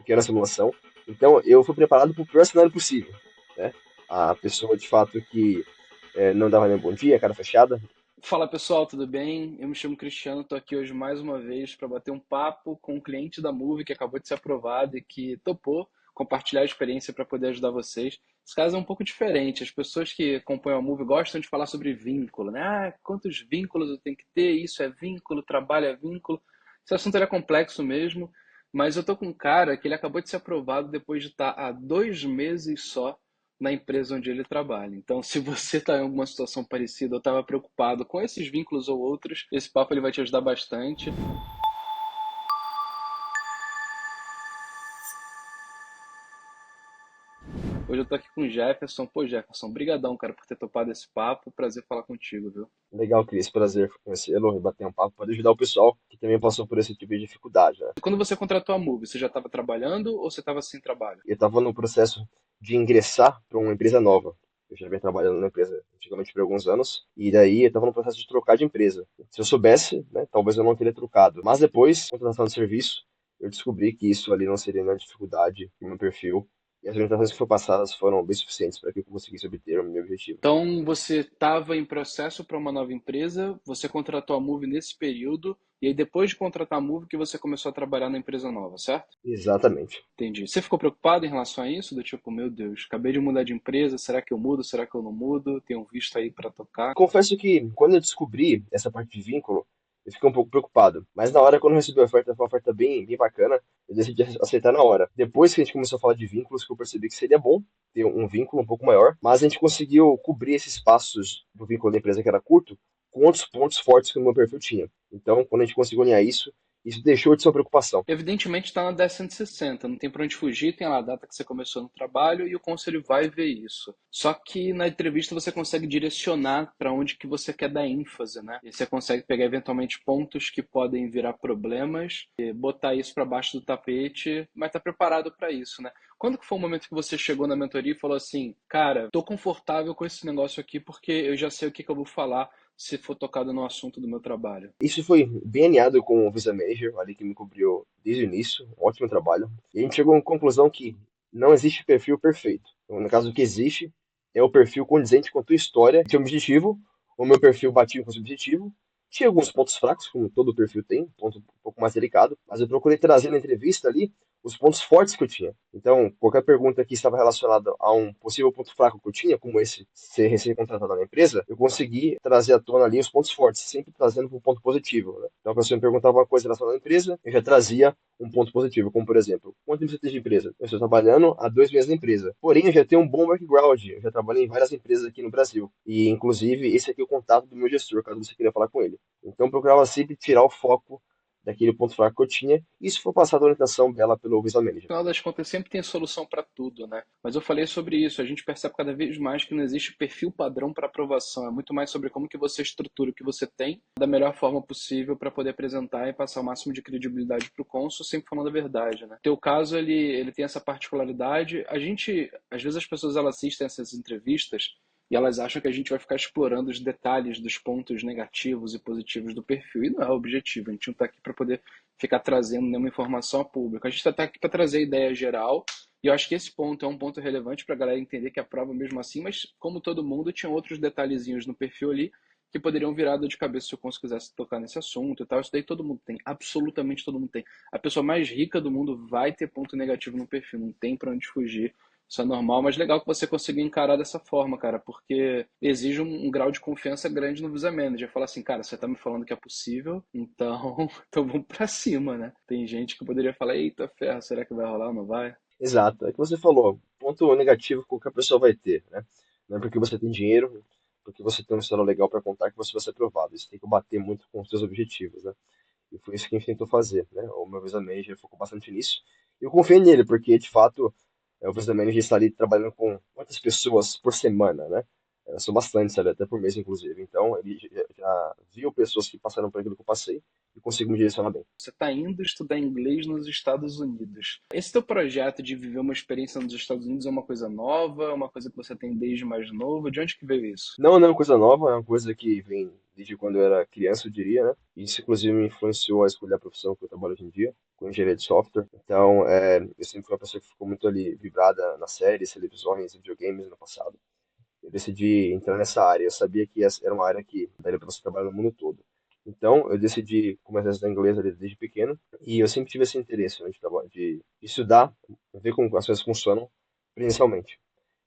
pequena simulação. Então, eu fui preparado para o pior cenário possível, né? A pessoa, de fato, que não dava nem bom dia, cara fechada. Fala pessoal, tudo bem? Eu me chamo Cristiano, estou aqui hoje mais uma vez para bater um papo com um cliente da Move que acabou de ser aprovado e que topou compartilhar a experiência para poder ajudar vocês. Esse caso é um pouco diferente. As pessoas que acompanham a Move gostam de falar sobre vínculo, né? Ah, quantos vínculos eu tenho que ter? Isso é vínculo, trabalho é vínculo. Esse assunto ele é complexo mesmo, mas eu tô com um cara que ele acabou de ser aprovado depois de estar há 2 meses só na empresa onde ele trabalha. Então, se você está em alguma situação parecida ou estava preocupado com esses vínculos ou outros, esse papo ele vai te ajudar bastante. Hoje eu tô aqui com o Jefferson. Pô, Jefferson, brigadão, cara, por ter topado esse papo. Prazer falar contigo, viu? Legal, Cris, prazer conhecê-lo e bater um papo para ajudar o pessoal que também passou por esse tipo de dificuldade, né? Quando você contratou a Move, você já estava trabalhando ou você estava sem trabalho? Eu estava no processo de ingressar para uma empresa nova. Eu já vinha trabalhando na empresa antigamente por alguns anos, e daí eu estava no processo de trocar de empresa. Se eu soubesse, né, talvez eu não teria trocado. Mas depois, contratação de serviço, eu descobri que isso ali não seria nenhuma dificuldade no meu perfil, e as orientações que foram passadas foram bem suficientes para que eu conseguisse obter o meu objetivo. Então, você estava em processo para uma nova empresa, você contratou a Move nesse período, e aí depois de contratar a Move que você começou a trabalhar na empresa nova, certo? Exatamente. Entendi. Você ficou preocupado em relação a isso? Do tipo, meu Deus, acabei de mudar de empresa, será que eu mudo? Será que eu não mudo? Tenho um visto aí para tocar. Confesso que quando eu descobri essa parte de vínculo, eu fiquei um pouco preocupado. Mas na hora, quando eu recebi a oferta, foi uma oferta bem bacana, eu decidi aceitar na hora. Depois que a gente começou a falar de vínculos, que eu percebi que seria bom ter um vínculo um pouco maior, mas a gente conseguiu cobrir esses passos do vínculo da empresa que era curto com outros pontos fortes que o meu perfil tinha. Então, quando a gente conseguiu alinhar isso deixou de ser uma preocupação. Evidentemente está na 1060, não tem para onde fugir, tem lá a data que você começou no trabalho e o conselho vai ver isso. Só que na entrevista você consegue direcionar para onde que você quer dar ênfase, né? E você consegue pegar eventualmente pontos que podem virar problemas e botar isso para baixo do tapete, mas tá preparado para isso, né? Quando que foi o momento que você chegou na mentoria e falou assim, cara, tô confortável com esse negócio aqui porque eu já sei o que que eu vou falar se for tocado no assunto do meu trabalho? Isso foi bem alinhado com o Visa Manager, ali que me cobriu desde o início, um ótimo trabalho. E a gente chegou à conclusão que não existe perfil perfeito. Então, no caso, o que existe é o perfil condizente com a tua história, teu objetivo. O meu perfil batia com esse objetivo. Tinha alguns pontos fracos, como todo perfil tem, ponto um pouco mais delicado, mas eu procurei trazer na entrevista ali os pontos fortes que eu tinha. Então, qualquer pergunta que estava relacionada a um possível ponto fraco que eu tinha, como esse ser recém-contratado na empresa, eu consegui trazer à tona ali os pontos fortes, sempre trazendo para um ponto positivo, né? Então, a pessoa me perguntava uma coisa relacionada à empresa, eu já trazia um ponto positivo, como por exemplo, quanto tempo você tem de empresa? Eu estou trabalhando há 2 meses na empresa. Porém, eu já tenho um bom background, eu já trabalhei em várias empresas aqui no Brasil. E, inclusive, esse aqui é o contato do meu gestor, caso você queira falar com ele. Então, eu procurava sempre tirar o foco daquele ponto fraco que eu tinha. Isso foi passado a orientação dela pelo Visual Manager. No final das contas, sempre tem solução para tudo, né? Mas eu falei sobre isso, a gente percebe cada vez mais que não existe perfil padrão para aprovação, é muito mais sobre como que você estrutura o que você tem da melhor forma possível para poder apresentar e passar o máximo de credibilidade para o cônsul, sempre falando a verdade, né? Teu caso, ele tem essa particularidade, às vezes as pessoas elas assistem essas entrevistas e elas acham que a gente vai ficar explorando os detalhes dos pontos negativos e positivos do perfil. E não é o objetivo. A gente não está aqui para poder ficar trazendo nenhuma informação a público. A gente está aqui para trazer a ideia geral. E eu acho que esse ponto é um ponto relevante para a galera entender que a prova mesmo assim, mas como todo mundo, tinha outros detalhezinhos no perfil ali que poderiam virar dor de cabeça se o Consul quisesse tocar nesse assunto e tal. Isso daí todo mundo tem, absolutamente todo mundo tem. A pessoa mais rica do mundo vai ter ponto negativo no perfil, não tem para onde fugir. Isso é normal, mas legal que você conseguiu encarar dessa forma, cara, porque exige um grau de confiança grande no Visa Manager. Falar assim, cara, você tá me falando que é possível, então, então vamos pra cima, né? Tem gente que poderia falar, eita ferro, será que vai rolar ou não vai? Exato, é o que você falou, ponto negativo que qualquer pessoa vai ter, né? Não é porque você tem dinheiro, porque você tem uma história legal para contar que você vai ser aprovado. Isso tem que bater muito com os seus objetivos, né? E foi isso que a gente tentou fazer, né? O meu Visa Manager focou bastante nisso. E eu confiei nele, porque de fato o Visa Manager está ali trabalhando com quantas pessoas por semana, né? São bastante, sabe? Até por mês, inclusive. Então, ele já viu pessoas que passaram por aquilo que eu passei e consigo me direcionar bem. Você está indo estudar inglês nos Estados Unidos. Esse teu projeto de viver uma experiência nos Estados Unidos é uma coisa nova, é uma coisa que você tem desde mais novo? De onde que veio isso? Não é uma coisa nova, é uma coisa que vem desde quando eu era criança, eu diria, né? Isso, inclusive, me influenciou a escolher a profissão que eu trabalho hoje em dia, com engenharia de software. Então, eu sempre fui uma pessoa que ficou muito ali vibrada nas séries, televisões, videogames no passado. Eu decidi entrar nessa área. Eu sabia que essa era uma área que daria para você trabalhar no mundo todo. Então, eu decidi começar a estudar inglês ali desde pequeno e eu sempre tive esse interesse, né, de estudar, ver como as coisas funcionam presencialmente.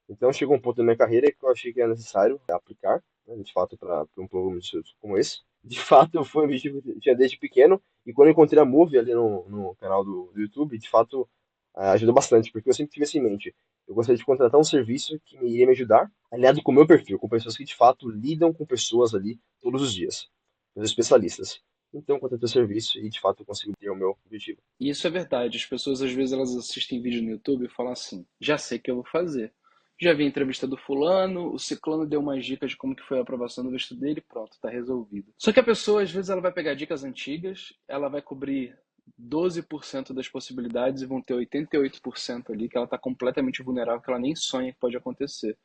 Então, chegou um ponto da minha carreira que eu achei que era necessário aplicar, né, de fato, para um programa de estudos como esse. De fato, foi um objetivo que eu tinha desde pequeno e quando eu encontrei a Move ali no canal do YouTube, de fato, ajudou bastante, porque eu sempre tive isso em mente. Eu gostaria de contratar um serviço que me iria me ajudar, aliado com o meu perfil, com pessoas que de fato lidam com pessoas ali todos os dias, os especialistas. Então, contratei o serviço e de fato eu consegui ter o meu objetivo. E isso é verdade. As pessoas às vezes elas assistem vídeo no YouTube e falam assim: já sei o que eu vou fazer. Já vi a entrevista do fulano, o ciclano deu umas dicas de como que foi a aprovação do visto dele, pronto, está resolvido. Só que a pessoa às vezes ela vai pegar dicas antigas, ela vai cobrir 12% das possibilidades e vão ter 88% ali que ela está completamente vulnerável, que ela nem sonha que pode acontecer.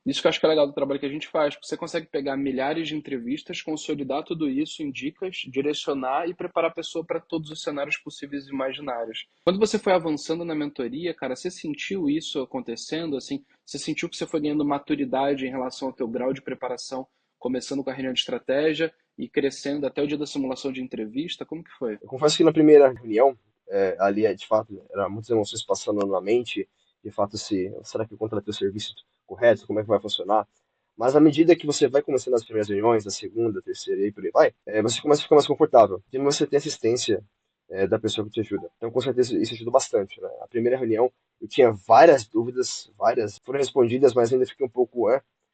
Isso que eu acho que é legal do trabalho que a gente faz, porque você consegue pegar milhares de entrevistas, consolidar tudo isso em dicas, direcionar e preparar a pessoa para todos os cenários possíveis e imaginários. Quando você foi avançando na mentoria, cara, você sentiu isso acontecendo, assim, você sentiu que você foi ganhando maturidade em relação ao teu grau de preparação, começando com a reunião de estratégia e crescendo até o dia da simulação de entrevista? Como que foi? Eu confesso que na primeira reunião, ali, de fato, eram muitas emoções passando na mente, de fato, se será que eu contratei o serviço correto, como é que vai funcionar? Mas à medida que você vai começando as primeiras reuniões, a segunda, a terceira e aí por aí vai, você começa a ficar mais confortável. E você tem assistência, da pessoa que te ajuda. Então, com certeza, isso ajuda bastante, né? A primeira reunião, eu tinha várias dúvidas, várias foram respondidas, mas ainda fiquei um pouco,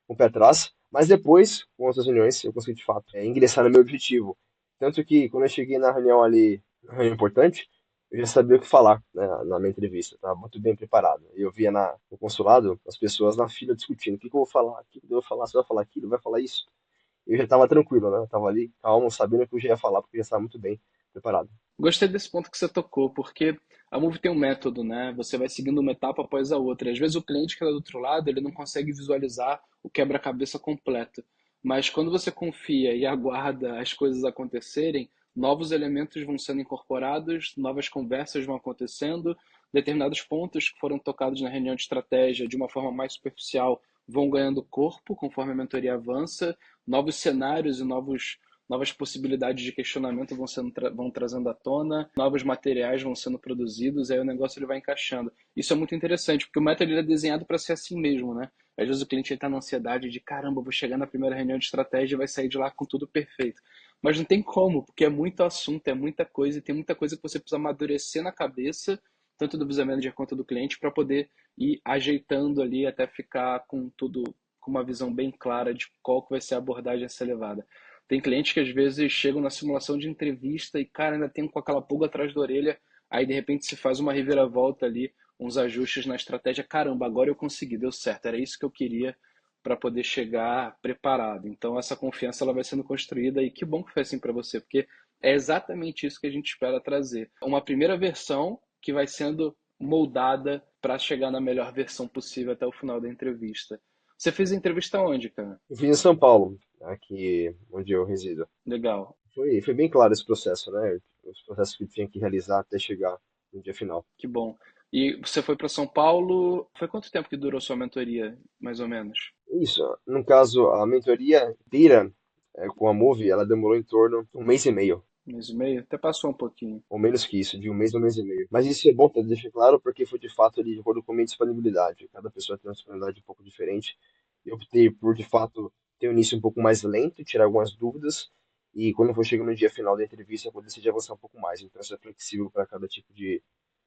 com o pé atrás. Mas depois, com outras reuniões, eu consegui, de fato, ingressar no meu objetivo. Tanto que, quando eu cheguei na reunião ali, uma reunião importante, eu já sabia o que falar, né, na minha entrevista, estava muito bem preparado. Eu via no consulado as pessoas na fila discutindo: o que que eu vou falar, o que que eu vou falar, você vai falar aquilo, vai falar isso. Eu já estava tranquilo, né? Eu estava ali, calmo, sabendo o que eu já ia falar, porque eu já estava muito bem preparado. Gostei desse ponto que você tocou, porque a Move tem um método, né? Você vai seguindo uma etapa após a outra. E às vezes o cliente que está do outro lado, ele não consegue visualizar o quebra-cabeça completo. Mas quando você confia e aguarda as coisas acontecerem, novos elementos vão sendo incorporados, novas conversas vão acontecendo, determinados pontos que foram tocados na reunião de estratégia de uma forma mais superficial vão ganhando corpo conforme a mentoria avança, novos cenários e novas possibilidades de questionamento vão trazendo à tona, novos materiais vão sendo produzidos, aí o negócio ele vai encaixando. Isso é muito interessante, porque o método ele é desenhado para ser assim mesmo, né? Às vezes o cliente está na ansiedade de caramba, vou chegar na primeira reunião de estratégia e vai sair de lá com tudo perfeito. Mas não tem como, porque é muito assunto, é muita coisa, e tem muita coisa que você precisa amadurecer na cabeça, tanto do Visa Manager quanto do cliente, para poder ir ajeitando ali até ficar com tudo, com uma visão bem clara de qual que vai ser a abordagem a ser levada. Tem clientes que às vezes chegam na simulação de entrevista e, cara, ainda tem com aquela pulga atrás da orelha, aí de repente se faz uma reviravolta ali, uns ajustes na estratégia. Caramba, agora eu consegui, deu certo, era isso que eu queria para poder chegar preparado. Então essa confiança ela vai sendo construída e que bom que foi assim para você, porque é exatamente isso que a gente espera trazer. Uma primeira versão que vai sendo moldada para chegar na melhor versão possível até o final da entrevista. Você fez a entrevista onde, cara? Eu fiz em São Paulo, aqui onde eu resido. Legal. Foi bem claro esse processo, né? Os processos que eu tinha que realizar até chegar no dia final. Que bom. E você foi para São Paulo. Foi quanto tempo que durou sua mentoria, mais ou menos? Isso, no caso, a mentoria inteira, com a Move, ela demorou em torno de um mês e meio. Um mês e meio? Até passou um pouquinho. Ou menos que isso, de um mês e meio. Mas isso é bom para deixar claro, porque foi de fato ali de acordo com a minha disponibilidade. Cada pessoa tem uma disponibilidade um pouco diferente. Eu optei por, de fato, ter um início um pouco mais lento, tirar algumas dúvidas, e quando eu for chegando no dia final da entrevista, eu vou decidir avançar um pouco mais. Então, isso é flexível para cada tipo de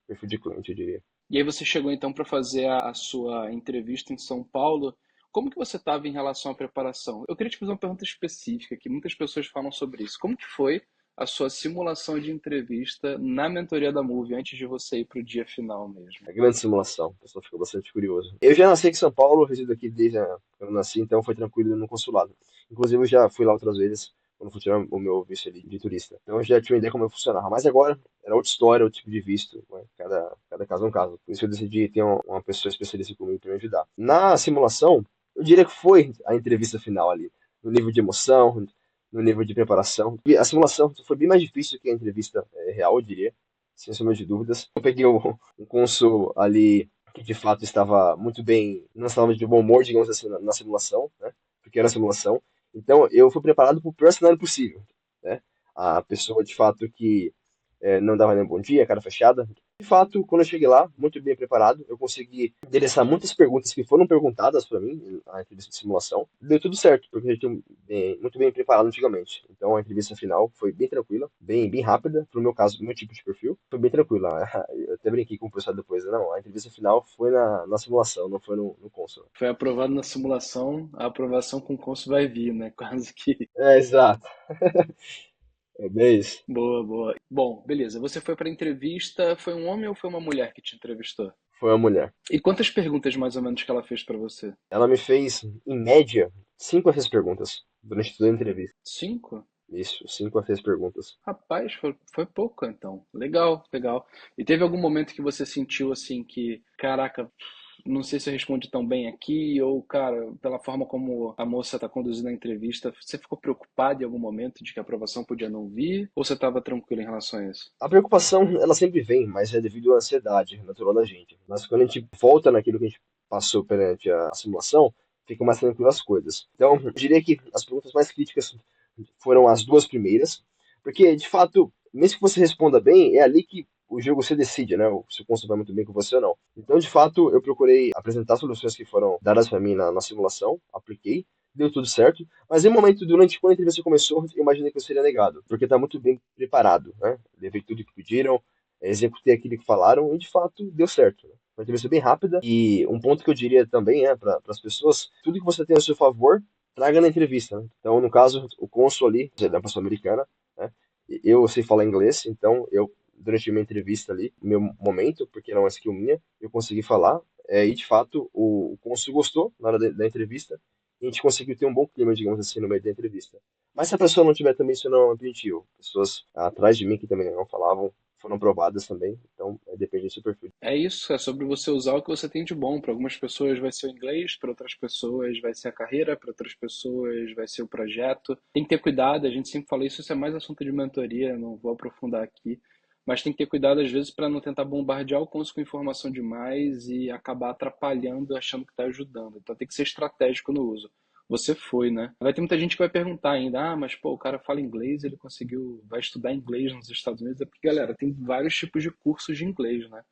perfil de cliente, eu diria. E aí você chegou então para fazer a sua entrevista em São Paulo. Como que você estava em relação à preparação? Eu queria te fazer uma pergunta específica, que muitas pessoas falam sobre isso. Como que foi a sua simulação de entrevista na mentoria da Move antes de você ir para o dia final mesmo? A grande simulação. O pessoal ficou bastante curioso. Eu já nasci aqui em São Paulo, resido aqui desde quando eu nasci, então foi tranquilo no consulado. Inclusive, eu já fui lá outras vezes, quando fui tirar o meu visto ali de turista. Então eu já tinha uma ideia como funcionava. Mas agora, era outra história, outro tipo de visto. Né? Cada caso é um caso. Por isso eu decidi ter uma pessoa especialista comigo para me ajudar. Na simulação, eu diria que foi a entrevista final ali. No nível de emoção, no nível de preparação. E a simulação foi bem mais difícil que a entrevista real, eu diria, sem sombra de dúvidas. Eu peguei um cônsul ali que de fato estava muito bem, não estava de bom humor, digamos assim, na simulação, né? Porque era simulação. Então eu fui preparado para o pior cenário possível, né? A pessoa de fato que não dava nem bom dia, cara fechada. De fato, quando eu cheguei lá, muito bem preparado, eu consegui endereçar muitas perguntas que foram perguntadas para mim na entrevista de simulação. Deu tudo certo, porque eu tinha muito bem preparado antigamente. Então a entrevista final foi bem tranquila, bem rápida, pro meu caso, pro meu tipo de perfil, foi bem tranquila. Eu até brinquei com o pessoal depois, não, a entrevista final foi na simulação, não foi no console. Foi aprovado na simulação, a aprovação com o curso vai vir, né? Quase que. Exato, é bem isso. Boa, boa. Bom, beleza. Você foi para a entrevista, foi um homem ou foi uma mulher que te entrevistou? Foi uma mulher. E quantas perguntas mais ou menos que ela fez para você? Ela me fez, em média, 5 a 6 perguntas durante toda a entrevista. 5? Isso, 5 a 6 perguntas. Rapaz, foi pouco então. Legal, legal. E teve algum momento que você sentiu assim que, caraca, não sei se eu respondi tão bem aqui, ou, cara, pela forma como a moça está conduzindo a entrevista, você ficou preocupado em algum momento de que a aprovação podia não vir? Ou você estava tranquilo em relação a isso? A preocupação, ela sempre vem, mas é devido à ansiedade natural da gente. Mas quando a gente volta naquilo que a gente passou perante a simulação, ficam mais tranquilas as coisas. Então, eu diria que as perguntas mais críticas foram as duas primeiras, porque, de fato, mesmo que você responda bem, é ali que o jogo se decide, né? Se o conceito vai muito bem com você ou não. Então, de fato, eu procurei apresentar soluções que foram dadas para mim na simulação, apliquei, deu tudo certo, mas em um momento, durante quando a entrevista começou, eu imaginei que eu seria negado, porque está muito bem preparado, né? Levei tudo que pediram, executei aquilo que falaram e, de fato, deu certo. Né? Uma entrevista bem rápida e um ponto que eu diria também é para as pessoas, tudo que você tem a seu favor, traga na entrevista. Né? Então, no caso, o cônsul ali, da pessoa americana, né? Eu sei falar inglês, então eu, durante a minha entrevista ali, meu momento, porque não é uma skill minha, eu consegui falar, e de fato o cônsul gostou na hora da entrevista, e a gente conseguiu ter um bom clima, digamos assim, no meio da entrevista. Mas se a pessoa não tiver também, isso não é impeditivo. Pessoas atrás de mim que também não falavam, foram aprovadas também, então depende do seu perfil. É isso, é sobre você usar o que você tem de bom. Para algumas pessoas vai ser o inglês, para outras pessoas vai ser a carreira, para outras pessoas vai ser o projeto. Tem que ter cuidado, a gente sempre fala isso, isso é mais assunto de mentoria, não vou aprofundar aqui. Mas tem que ter cuidado às vezes para não tentar bombardear o cônsul com informação demais e acabar atrapalhando, achando que está ajudando. Então tem que ser estratégico no uso. Você foi, né? Vai ter muita gente que vai perguntar ainda, mas pô, o cara fala inglês, ele conseguiu, vai estudar inglês nos Estados Unidos. É porque, galera, tem vários tipos de cursos de inglês, né?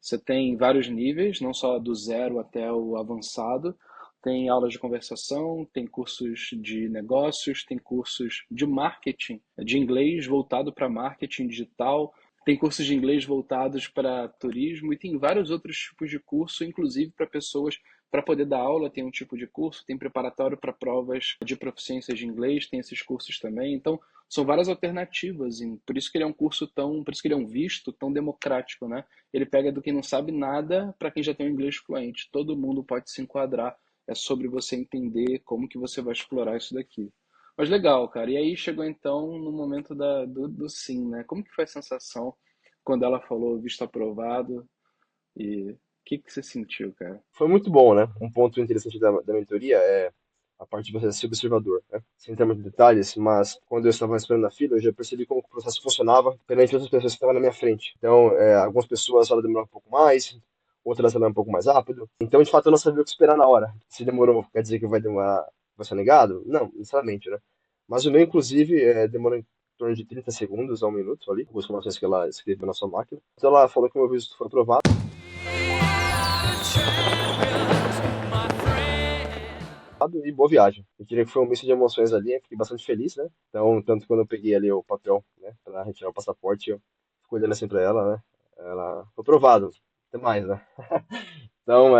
Você tem vários níveis, não só do zero até o avançado. Tem aulas de conversação, tem cursos de negócios, tem cursos de marketing, de inglês voltado para marketing digital, tem cursos de inglês voltados para turismo e tem vários outros tipos de curso, inclusive para pessoas para poder dar aula, tem um tipo de curso, tem preparatório para provas de proficiência de inglês, tem esses cursos também. Então, são várias alternativas, e por isso que ele é um curso tão, por isso que ele é um visto tão democrático, né? Ele pega do quem não sabe nada para quem já tem o inglês fluente. Todo mundo pode se enquadrar. É sobre você entender como que você vai explorar isso daqui. Mas legal, cara. E aí chegou então no momento do sim, né? Como que foi a sensação quando ela falou visto aprovado? E o que você sentiu, cara? Foi muito bom, né? Um ponto interessante da mentoria é a parte de você ser observador, né? Sem entrar muito em detalhes, mas quando eu estava esperando na fila, eu já percebi como o processo funcionava perante outras pessoas que estavam na minha frente. Então, algumas pessoas ela demoravam um pouco mais, outras ela um pouco mais rápido. Então, de fato, eu não sabia o que esperar na hora. Se demorou, quer dizer que vai demorar, vai ser negado? Não, necessariamente, né? Mas o meu, inclusive, demorou em torno de 30 segundos a 1 minuto ali, com as informações que ela escreveu na sua máquina. Então, ela falou que o meu visto foi aprovado. E boa viagem. Eu diria que foi um misto de emoções ali, eu fiquei bastante feliz, né? Então, tanto quando eu peguei ali o papel, né, pra retirar o passaporte, eu fico olhando assim pra ela, né? Ela foi aprovado, até mais, né? Então,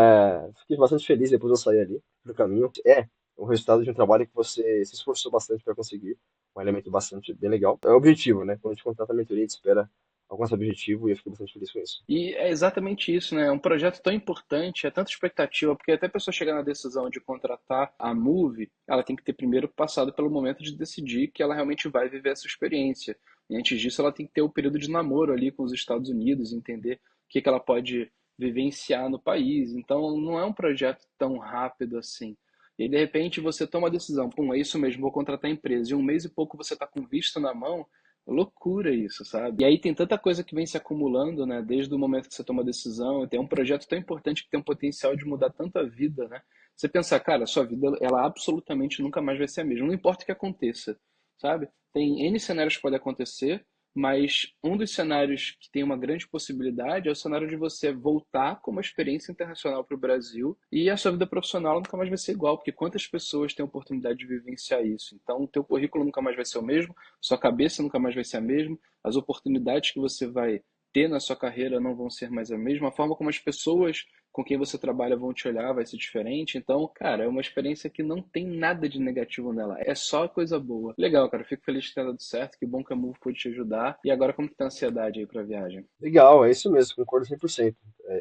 fiquei bastante feliz depois eu saí ali pro caminho. É o resultado de um trabalho que você se esforçou bastante para conseguir. um elemento bastante bem legal. É o objetivo, né? Quando a gente contrata a mentoria, a gente espera alcançar o objetivo e eu fico bastante feliz com isso. E é exatamente isso, né? É um projeto tão importante, é tanta expectativa, porque até a pessoa chegar na decisão de contratar a Move, ela tem que ter primeiro passado pelo momento de decidir que ela realmente vai viver essa experiência. E antes disso, ela tem que ter o período de namoro ali com os Estados Unidos, entender o que ela pode vivenciar no país. Então, não é um projeto tão rápido assim. E aí, de repente, você toma a decisão, pum, é isso mesmo, vou contratar a empresa. E um mês e pouco você está com visto na mão, loucura isso, sabe? E aí tem tanta coisa que vem se acumulando, né? Desde o momento que você toma a decisão, tem um projeto tão importante que tem um potencial de mudar tanto a vida, né? Você pensar, cara, a sua vida, ela absolutamente nunca mais vai ser a mesma, não importa o que aconteça, sabe? Tem N cenários que podem acontecer, mas um dos cenários que tem uma grande possibilidade é o cenário de você voltar com uma experiência internacional para o Brasil e a sua vida profissional nunca mais vai ser igual, porque quantas pessoas têm a oportunidade de vivenciar isso? Então, o teu currículo nunca mais vai ser o mesmo, sua cabeça nunca mais vai ser a mesma, as oportunidades que você vai ter na sua carreira não vão ser mais a mesma, a forma como as pessoas com quem você trabalha vão te olhar vai ser diferente. Então, cara, é uma experiência que não tem nada de negativo nela, é só coisa boa. Legal, cara, fico feliz que tenha dado certo, que bom que a Move pôde te ajudar. E agora, como que tá a ansiedade aí pra viagem? Legal, é isso mesmo, concordo 100%.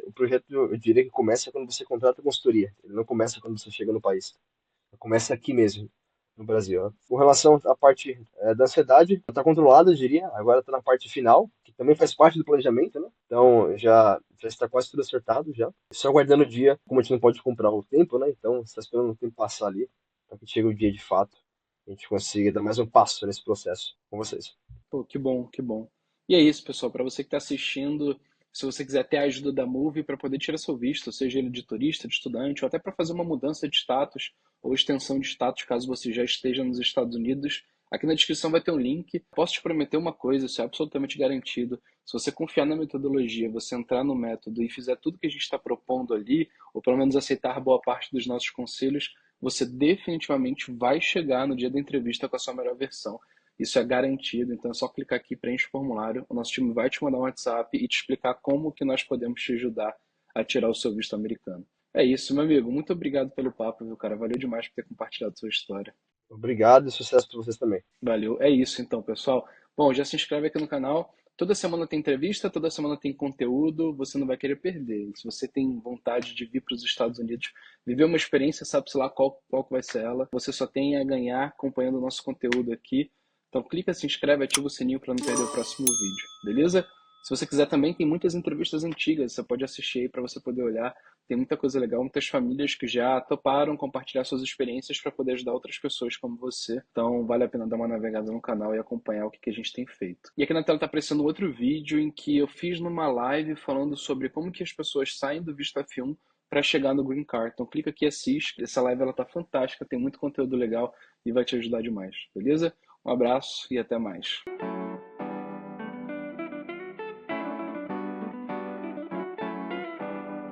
O projeto, eu diria que começa quando você contrata a consultoria, ele não começa quando você chega no país. Começa aqui mesmo, no Brasil, né? Com relação à parte da ansiedade, está controlada, eu diria. Agora está na parte final, que também faz parte do planejamento, né? Então já está quase tudo acertado já. Só aguardando o dia, como a gente não pode comprar o tempo, né? Então você está esperando o tempo passar ali, para que chegue o dia de fato, a gente consiga dar mais um passo nesse processo com vocês. Pô, que bom, que bom. E é isso, pessoal. Para você que está assistindo, se você quiser ter a ajuda da Move para poder tirar seu visto, seja ele de turista, de estudante, ou até para fazer uma mudança de status ou extensão de status, caso você já esteja nos Estados Unidos, aqui na descrição vai ter um link. Posso te prometer uma coisa, isso é absolutamente garantido. Se você confiar na metodologia, você entrar no método e fizer tudo que a gente está propondo ali, ou pelo menos aceitar boa parte dos nossos conselhos, você definitivamente vai chegar no dia da entrevista com a sua melhor versão. Isso é garantido, então é só clicar aqui, preenche o formulário, o nosso time vai te mandar um WhatsApp e te explicar como que nós podemos te ajudar a tirar o seu visto americano. É isso, meu amigo. Muito obrigado pelo papo, viu, cara? Valeu demais por ter compartilhado sua história. Obrigado e sucesso para vocês também. Valeu. É isso então, pessoal. Bom, já se inscreve aqui no canal. Toda semana tem entrevista, toda semana tem conteúdo, você não vai querer perder. E se você tem vontade de vir para os Estados Unidos, viver uma experiência, sabe-se lá qual que vai ser ela, você só tem a ganhar acompanhando o nosso conteúdo aqui. Então clica, se inscreve, ativa o sininho para não perder o próximo vídeo, beleza? Se você quiser também, tem muitas entrevistas antigas, você pode assistir aí para você poder olhar. Tem muita coisa legal, muitas famílias que já toparam compartilhar suas experiências para poder ajudar outras pessoas como você. Então, vale a pena dar uma navegada no canal e acompanhar o que a gente tem feito. E aqui na tela está aparecendo outro vídeo em que eu fiz numa live falando sobre como que as pessoas saem do visto F1 para chegar no Green Card. Então, clica aqui e assiste. Essa live ela tá fantástica, tem muito conteúdo legal e vai te ajudar demais, beleza? Um abraço e até mais.